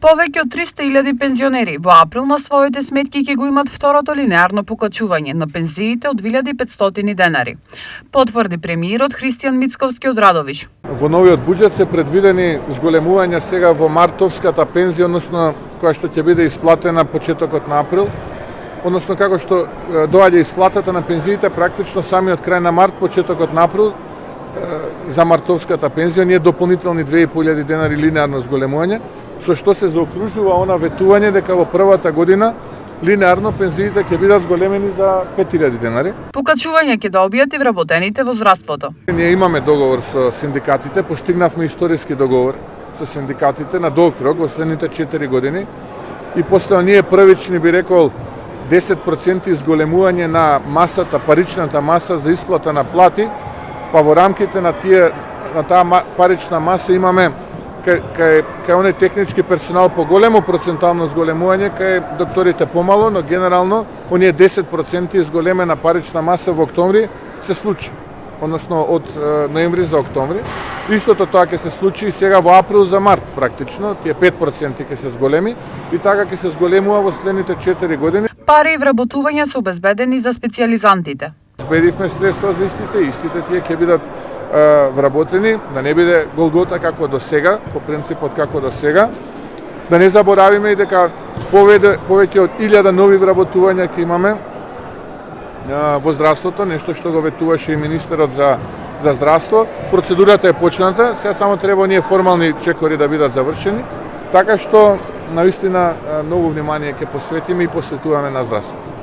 Повеќе од 300.000 пензионери во април на своите сметки ќе го имат второто линеарно покачување на пензиите од 2.500 денари, потврди премиерот Христијан Мицковски од Радовиш. Во новиот буџет се предвидени зголемувања сега во мартовската пензија, односно која што ќе биде исплатена почетокот на април, односно како што доаѓа исплатата на пензиите практично самиот крај на март, почетокот на април, за мартовската пензија ние дополнителни 2.500 денари линеарно зголемување, со што се заокружува она ветување дека во првата година линеарно пензиите ќе бидат зголемени за 5.000 денари. Покачување ќе добијат и вработените во здравството. Ние имаме договор со синдикатите, постигнавме историски договор со синдикатите на долг рок во следните 4 години и постоја ние првични би рекол 10% зголемување на масата, паричната маса за исплата на плати, па во рамките на таа парична маса имаме кај оној технички персонал поголемо процентално зголемување, кај докторите помало, но генерално оние 10% зголемена парична маса во октомври се случи, односно од ноември за октомври. Истото тоа ќе се случи и сега во април за март практично, тие 5% ќе се зголеми и така ќе се зголемува во следните 4 години. Пари и вработувања се обезбедени за специјализантите. Збедивме средства за истите тие ќе бидат вработени, да не биде голгота како до сега, по принципот како до сега. Да не заборавиме и дека повеќе од 1000 нови вработувања ќе имаме во здравството, нешто што го ветуваше и министерот за здравство. Процедурата е почната, сега само треба оние формални чекори да бидат завршени, така што навистина многу внимание ќе посветиме и посветуваме на здравството.